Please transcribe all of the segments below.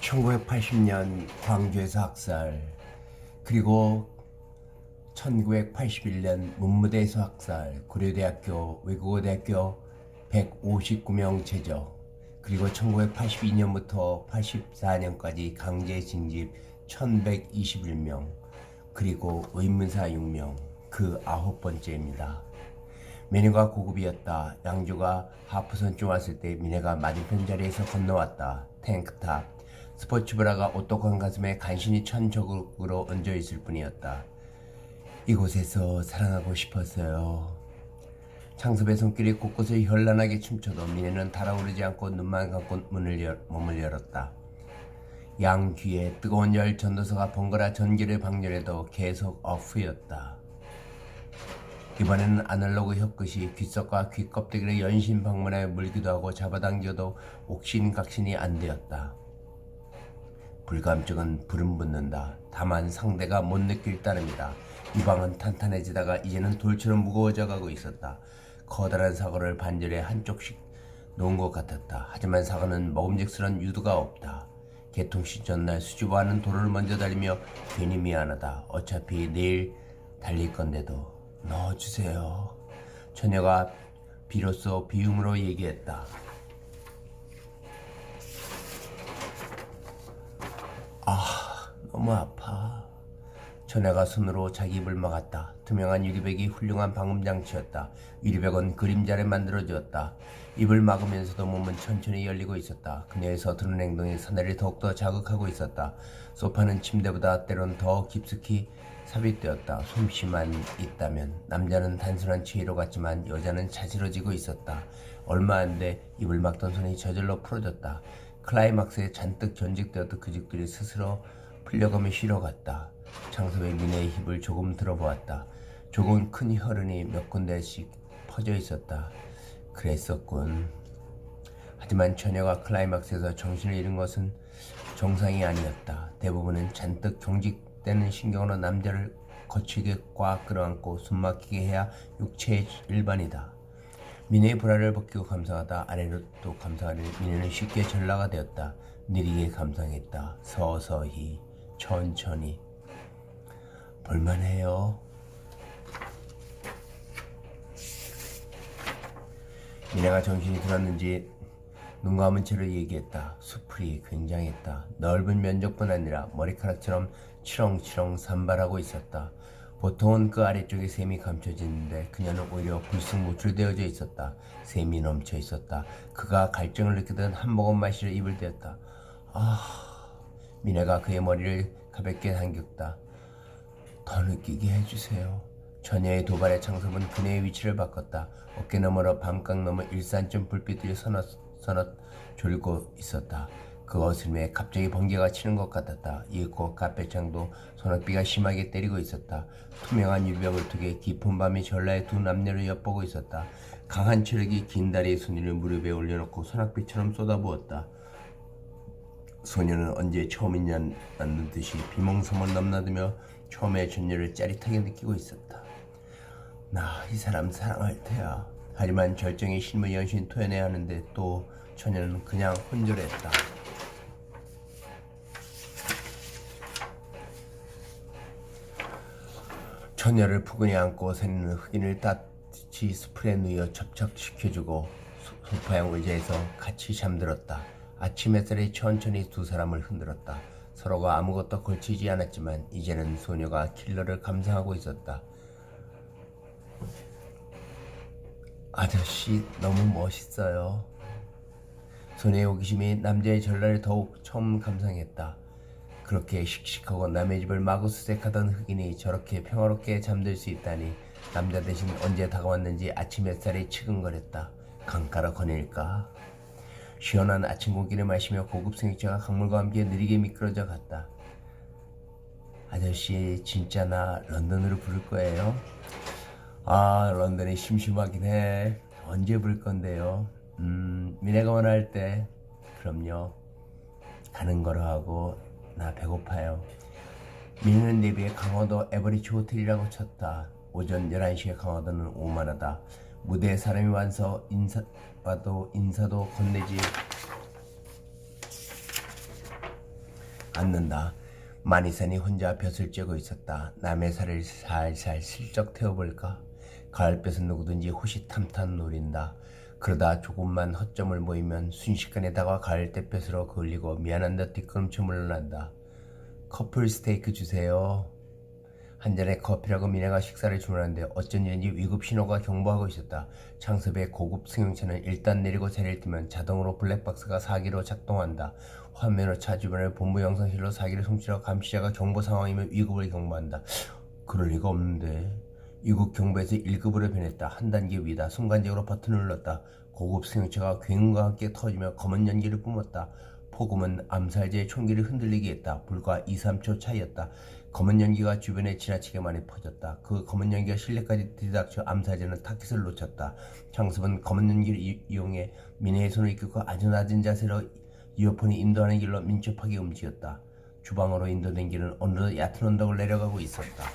1980년 광주에서 학살, 그리고 1981년 문무대에서 학살, 고려대학교 외국어대학교 159명 제적, 그리고 1982년부터 84년까지 강제 징집 1121명, 그리고 의문사 6명, 그 9번째입니다. 미네가 고급이었다. 양조가 하프선쯤 왔을 때 미네가 맞은편 자리에서 건너왔다. 탱크탑, 스포츠브라가 오똑한 가슴에 간신히 천적으로 얹어있을 뿐이었다. 이곳에서 사랑하고 싶었어요. 창섭의 손길이 곳곳을 현란하게 춤춰도 미네는 달아오르지 않고 눈만 감고 몸을 열었다. 양 귀에 뜨거운 열 전도서가 번갈아 전기를 방열해도 계속 어프였다. 이번에는 아날로그 혀끝이 귓속과 귓껍데기를 연신방문하여 물기도 하고 잡아당겨도 옥신각신이 안 되었다. 불감증은 불은 붙는다. 다만 상대가 못 느낄 따름이다. 이 방은 탄탄해지다가 이제는 돌처럼 무거워져 가고 있었다. 커다란 사과를 반절에 한쪽씩 놓은 것 같았다. 하지만 사과는 먹음직스러운 유두가 없다. 개통식 전날 수줍어하는 도로를 먼저 달리며 괜히 미안하다. 어차피 내일 달릴 건데도 넣어주세요. 처녀가 비로소 비음으로 얘기했다. 너무 아파. 처녀가 손으로 자기 입을 막았다. 투명한 유리백이 훌륭한 방음장치였다. 유리백은 그림자를 만들어주었다. 입을 막으면서도 몸은 천천히 열리고 있었다. 그녀의 서투른 행동이 사내를 더욱더 자극하고 있었다. 소파는 침대보다 때론 더 깊숙이 삽입되었다. 솜씨만 있다면. 남자는 단순한 치의로 같지만 여자는 자지러지고 있었다. 얼마 안 돼 입을 막던 손이 저절로 풀어졌다. 클라이막스에 잔뜩 견직되었던 그 집들이 스스로 풀려가며 쉬러갔다. 창섭의 미네의 힙을 조금 들어보았다. 조금 큰 혈흔이 몇 군데씩 퍼져 있었다. 그랬었군. 하지만 처녀가 클라이막스에서 정신을 잃은 것은 정상이 아니었다. 대부분은 잔뜩 경직되는 신경으로 남자를 거칠게 꽉 끌어안고 숨막히게 해야 육체의 일반이다. 미네의 브라를 벗기고 감상하다 아래로 또 감상하니 미네는 쉽게 전라가 되었다. 느리게 감상했다. 서서히, 천천히. 볼만해요. 미네가 정신이 들었는지 눈 감은 채로 얘기했다. 수풀이 굉장했다. 넓은 면적뿐 아니라 머리카락처럼 치렁치렁 산발하고 있었다. 보통은 그 아래쪽에 샘이 감춰지는데 그녀는 오히려 불쑥 노출되어져 있었다. 샘이 넘쳐 있었다. 그가 갈증을 느끼던 한 모금 마시려 입을 대었다. 미네가 그의 머리를 가볍게 당겼다. 더 느끼게 해주세요. 처녀의 도발에 창섭은 그녀의 위치를 바꿨다. 어깨 너머로 밤강 너머 일산쯤 불빛들이 서넛 졸고 있었다. 그 어스름에 갑자기 번개가 치는 것 같았다. 이윽고 카페창도 소낙비가 심하게 때리고 있었다. 투명한 유벽을 통해 깊은 밤이 전라의 두 남녀를 엿보고 있었다. 강한 체력이 긴 다리의 순이를 무릎에 올려놓고 소낙비처럼 쏟아부었다. 소녀는 언제 처음이냐는 듯이 비몽사몽 넘나들며 처음의 전율을 짜릿하게 느끼고 있었다. 나 이 사람 사랑할 테야. 하지만 절정의 신물 연신 토해내야 하는데 또 처녀는 그냥 혼절했다. 처녀를 푸근히 안고 새는 흑인을 따뜻이 스프레에 누여 접착시켜주고 소파형 의자에서 같이 잠들었다. 아침 햇살이 천천히 두 사람을 흔들었다. 서로가 아무것도 걸치지 않았지만 이제는 소녀가 킬러를 감상하고 있었다. 아저씨 너무 멋있어요. 소녀의 호기심이 남자의 전라를 더욱 처음 감상했다. 그렇게 씩씩하고 남의 집을 마구 수색하던 흑인이 저렇게 평화롭게 잠들 수 있다니. 남자 대신 언제 다가왔는지 아침 햇살이 치근거렸다. 강가로 거닐까? 시원한 아침 공기를 마시며 고급 승객차가 강물과 함께 느리게 미끄러져 갔다. 아저씨 진짜 나 런던으로 부를 거예요? 런던이 심심하긴 해. 언제 부를 건데요? 미네가 원할 때. 그럼요. 가는 거로 하고 나 배고파요. 미네는 내비에 강화도 에버리지 호텔이라고 쳤다. 오전 11시에 강화도는 오만하다. 무대에 사람이 와서 인사도 건네지 않는다. 마니산이 혼자 볕을 쬐고 있었다. 남의 살을 살살 슬쩍 태워볼까? 가을볕은 누구든지 호시탐탐 노린다. 그러다 조금만 허점을 보이면 순식간에 다가 가을때볕으로 그을리고 미안한 듯 뒤꿈치 물러난다. 커플 스테이크 주세요. 한 잔의 커피라고 미네가 식사를 주문하는데 어쩐 일인지 위급 신호가 경보하고 있었다. 창섭의 고급 승용차는 일단 내리고 자리를 뜨면 자동으로 블랙박스가 4기로 작동한다. 화면으로 차 주변을 본부 영상실로 4기를 송출하고 감시자가 경보 상황이면 위급을 경보한다. 그럴 리가 없는데. 위급 경보에서 1급으로 변했다. 한 단계 위다. 순간적으로 버튼을 눌렀다. 고급 승용차가 굉음과 함께 터지며 검은 연기를 뿜었다. 폭음은 암살자의 총기를 흔들리게 했다. 불과 2, 3초 차이였다. 검은 연기가 주변에 지나치게 많이 퍼졌다. 그 검은 연기가 실내까지 들이닥쳐 암살자는 타깃을 놓쳤다. 창섭은 검은 연기를 이용해 미네의 손을 이끌고 아주 낮은 자세로 이어폰이 인도하는 길로 민첩하게 움직였다. 주방으로 인도된 길은 어느덧 얕은 언덕을 내려가고 있었다.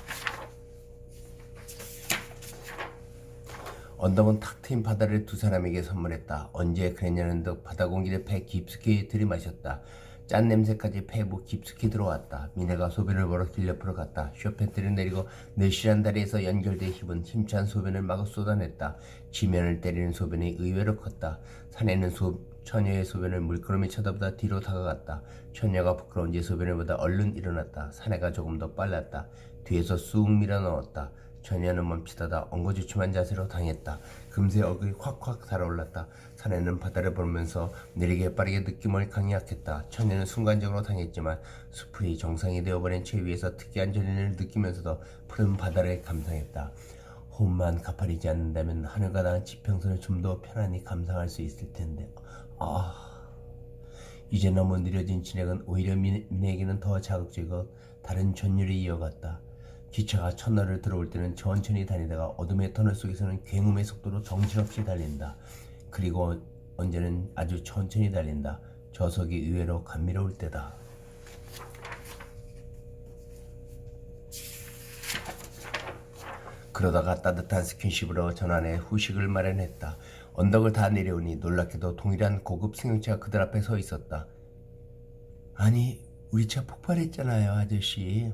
언덕은 탁 트인 바다를 두 사람에게 선물했다. 언제 그랬냐는 듯 바다 공기를 배 깊숙이 들이마셨다. 짠 냄새까지 배부 깊숙이 들어왔다. 미네가 소변을 보러 길 옆으로 갔다. 쇼팬티를 내리고 늘씬한 다리에서 연결돼 힘은 힘찬 소변을 마구 쏟아냈다. 지면을 때리는 소변이 의외로 컸다. 산에는 처녀의 소변을 물끄러미 쳐다보다 뒤로 다가갔다. 처녀가 부끄러운지 소변을 보다 얼른 일어났다. 사내가 조금 더 빨랐다. 뒤에서 쑥 밀어 넣었다. 처녀는 멈칫하다 엉거주춤한 자세로 당했다. 금세 얼굴이 확확 달아올랐다. 사내는 바다를 보면서 느리게 빠르게 느낌을 강약했다. 처녀는 순간적으로 당했지만 수풀이 정상이 되어버린 채 위에서 특이한 전율을 느끼면서도 푸른 바다를 감상했다. 호흡만 가파리지 않는다면 하늘과 닿은 지평선을 좀 더 편안히 감상할 수 있을 텐데. 이제 너무 느려진 진행은 오히려 미네에게는 더 자극적이고 다른 전율이 이어갔다. 기차가 터널을 들어올 때는 천천히 다니다가 어둠의 터널 속에서는 굉음의 속도로 정신없이 달린다. 그리고 언제는 아주 천천히 달린다. 저속이 의외로 감미로울 때다. 그러다가 따뜻한 스킨십으로 전환해 후식을 마련했다. 언덕을 다 내려오니 놀랍게도 동일한 고급 승용차가 그들 앞에 서 있었다. 아니, 우리 차 폭발했잖아요, 아저씨.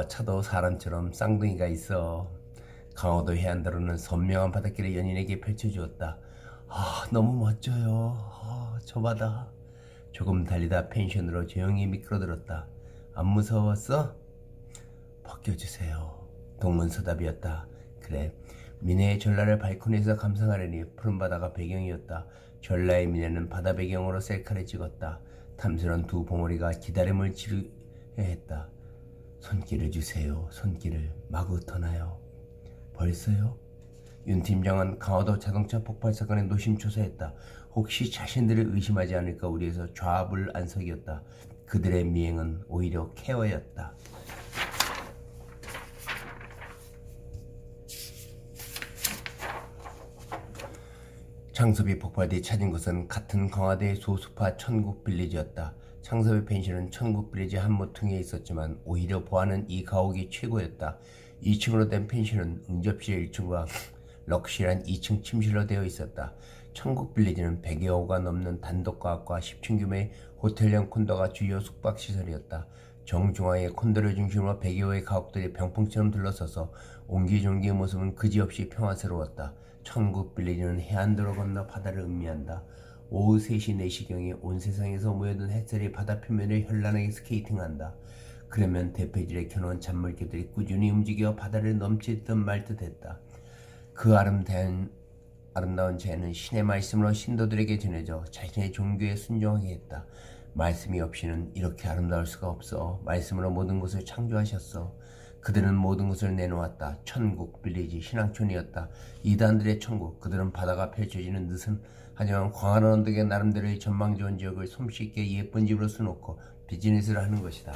차도 사람처럼 쌍둥이가 있어. 강화도 해안도로는 선명한 바닷길을 연인에게 펼쳐주었다. 너무 멋져요. 저 바다. 조금 달리다 펜션으로 조용히 미끄러들었다. 안 무서웠어? 벗겨주세요. 동문서답이었다. 그래, 미네의 전라를 발코니에서 감상하려니 푸른 바다가 배경이었다. 전라의 미네는 바다 배경으로 셀카를 찍었다. 탐스런 두 봉우리가 기다림을 지루해 했다. 손길을 주세요. 손길을 마구 터나요. 벌써요? 윤 팀장은 강화도 자동차 폭발 사건에 노심초사했다. 혹시 자신들을 의심하지 않을까 우려해서 좌불안석이었다. 그들의 미행은 오히려 케어였다. 창섭이 폭발 뒤 찾은 곳은 같은 강화도의 소수파 천국빌리지였다. 창섭의 펜션은 천국빌리지 한 모퉁이에 있었지만 오히려 보아는 이 가옥이 최고였다. 2층으로 된 펜션은 응접실 1층과 럭셔리한 2층 침실로 되어 있었다. 천국빌리지는 100여 호가 넘는 단독가옥과 10층 규모의 호텔형 콘도가 주요 숙박시설이었다. 정중앙의 콘도를 중심으로 100여 호의 가옥들이 병풍처럼 둘러서서 옹기종기의 모습은 그지없이 평화스러웠다. 천국빌리지는 해안도로 건너 바다를 음미한다. 오후 3시 4시경에 온 세상에서 모여든 햇살이 바다 표면을 현란하게 스케이팅한다. 그러면 대패질에 켜놓은 잔물개들이 꾸준히 움직여 바다를 넘치듯 말듯 했다. 그 아름다운 자연은 신의 말씀으로 신도들에게 전해져 자신의 종교에 순종하게 했다. 말씀이 없이는 이렇게 아름다울 수가 없어. 말씀으로 모든 것을 창조하셨어. 그들은 모든 것을 내놓았다. 천국, 빌리지, 신앙촌이었다. 이단들의 천국. 그들은 바다가 펼쳐지는 느슨 하지만 광활한 언덕의 나름대로의 전망 좋은 지역을 솜씨있게 예쁜 집으로 써놓고 비즈니스를 하는 것이다.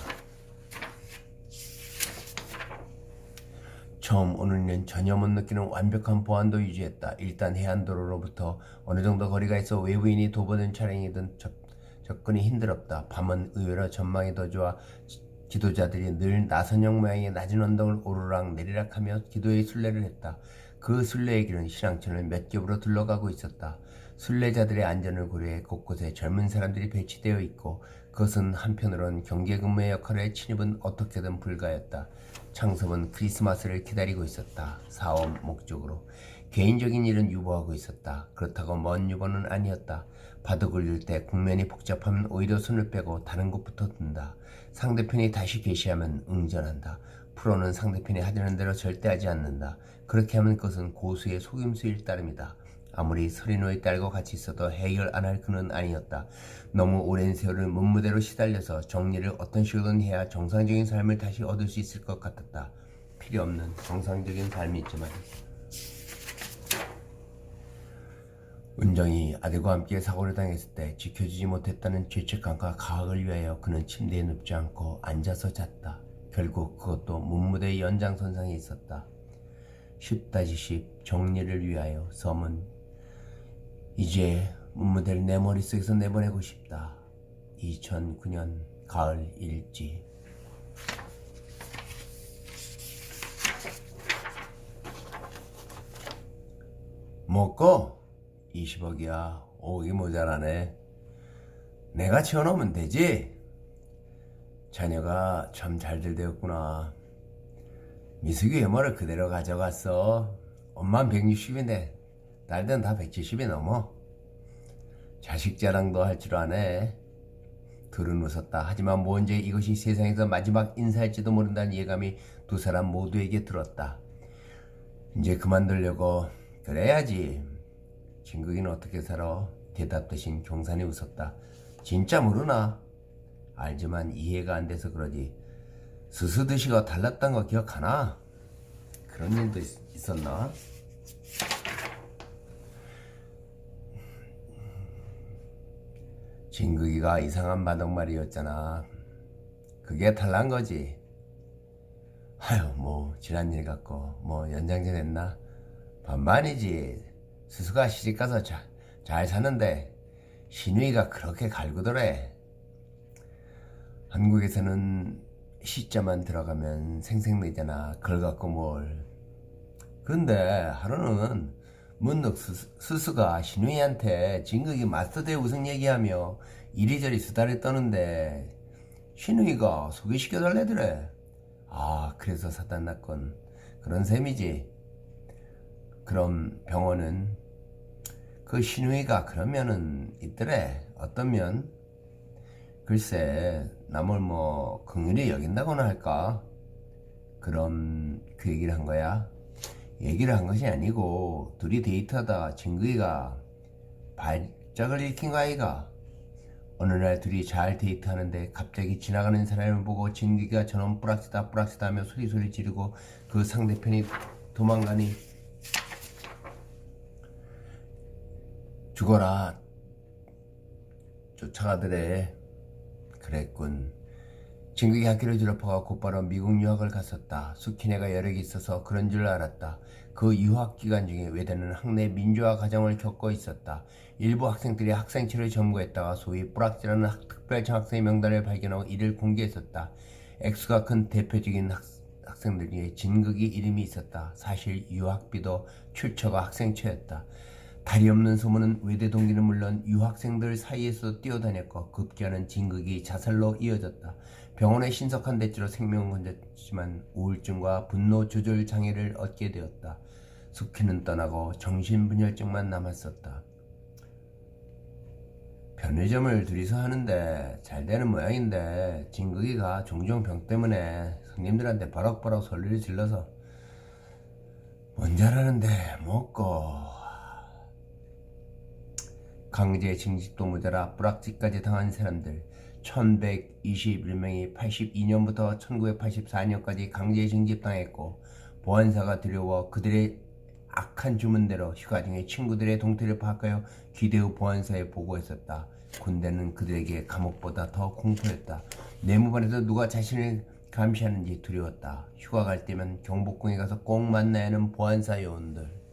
처음 오늘은 전혀 못 느끼는 완벽한 보안도 유지했다. 일단 해안도로로부터 어느 정도 거리가 있어 외부인이 도보든 차량이든 접근이 힘들었다. 밤은 의외로 전망이 더 좋아 기도자들이 늘 나선형 모양의 낮은 언덕을 오르락 내리락하며 기도의 순례를 했다. 그 순례의 길은 신앙촌을 몇 겹으로 둘러가고 있었다. 순례자들의 안전을 고려해 곳곳에 젊은 사람들이 배치되어 있고 그것은 한편으론 경계근무의 역할에 침입은 어떻게든 불가였다. 창섭은 크리스마스를 기다리고 있었다. 사업 목적으로. 개인적인 일은 유보하고 있었다. 그렇다고 먼 유보는 아니었다. 바둑을 둘 때 국면이 복잡하면 오히려 손을 빼고 다른 곳부터 든다. 상대편이 다시 개시하면 응전한다. 프로는 상대편이 하자는 대로 절대 하지 않는다. 그렇게 하면 그것은 고수의 속임수일 따름이다. 아무리 서린호의 딸과 같이 있어도 해결 안 할 그는 아니었다. 너무 오랜 세월을 문무대로 시달려서 정리를 어떤 식으로든 해야 정상적인 삶을 다시 얻을 수 있을 것 같았다. 필요 없는 정상적인 삶이 있지만. 은정이 아들과 함께 사고를 당했을 때 지켜주지 못했다는 죄책감과 가학을 위하여 그는 침대에 눕지 않고 앉아서 잤다. 결국 그것도 문무대의 연장선상에 있었다. 10-10 정리를 위하여 서문. 이제 문무대를 내 머릿속에서 내보내고 싶다. 2009년 가을 일지. 먹고 20억이야. 5억이 모자라네. 내가 채워놓으면 되지. 자녀가 참 잘들 되었구나. 미숙이 외모를 그대로 가져갔어. 엄마는 160인데 딸들은 다 170이 넘어. 자식 자랑도 할 줄 아네. 둘은 웃었다. 하지만 뭔지 이것이 세상에서 마지막 인사일지도 모른다는 예감이 두 사람 모두에게 들었다. 이제 그만두려고. 그래야지. 진극이는 어떻게 살아? 대답 대신 경산이 웃었다. 진짜 모르나? 알지만 이해가 안 돼서 그러지. 스스드시가 달랐던 거 기억하나? 그런 일도 있었나? 진극이가 이상한 바둑말이었잖아. 그게 탈난 거지. 아유, 뭐 지난 일 같고 뭐 연장전 했나? 반반이지. 수수가 시집가서 잘 사는데 신우이가 그렇게 갈구더래. 한국에서는 시자만 들어가면 생색내잖아. 그걸 갖고 뭘. 근데 하루는 문득 수수가 신우이한테 진극이 마스터대 우승 얘기하며 이리저리 수다를 떠는데 신우이가 소개시켜달래더래. 아, 그래서 사단 났건. 그런 셈이지. 그럼 병원은 그 신우이가 그러면은 있더래. 어떤 면? 글쎄, 남을 뭐 긍휼히 여긴다고나 할까? 그럼 그 얘기를 한 거야? 얘기를 한 것이 아니고 둘이 데이트하다 진극이가 발작을 일으킨 거 아이가? 어느 날 둘이 잘 데이트하는데 갑자기 지나가는 사람을 보고 진극이가 저놈 뿌락치다 뿌락치다 하며 소리 지르고 그 상대편이 도망가니 죽어라 쫓아가더래. 그랬군. 진극이 학교를 졸업하고 곧바로 미국 유학을 갔었다. 숙희네가 여력이 있어서 그런 줄 알았다. 그 유학 기간 중에 외대는 학내 민주화 과정을 겪고 있었다. 일부 학생들이 학생체를 점거했다가 소위 뿌락지라는 특별 장학생의 명단을 발견하고 이를 공개했었다. 액수가 큰 대표적인 학생들 중에 진극이 이름이 있었다. 사실 유학비도 출처가 학생체였다. 다리 없는 소문은 외대 동기는 물론 유학생들 사이에서 뛰어다녔고 급기야는 진극이 자살로 이어졌다. 병원에 신속한 대치로 생명은 건졌지만 우울증과 분노 조절 장애를 얻게 되었다. 숙희는 떠나고 정신분열증만 남았었다. 편의점을 둘이서 하는데 잘 되는 모양인데 진극이가 종종 병 때문에 손님들한테 버럭버럭 소리를 질러서 뭔 잘하는데 먹고 강제 징집도 모자라 뿌락지까지 당한 사람들 1121명이 82년부터 1984년까지 강제 징집당했고 보안사가 들여와 그들의 악한 주문대로 휴가 중에 친구들의 동태를 파악하여 기대후 보안사에 보고했었다. 군대는 그들에게 감옥보다 더 공포였다. 내무반에서 누가 자신을 감시하는지 두려웠다. 휴가 갈 때면 경복궁에 가서 꼭 만나야 하는 보안사 요원들.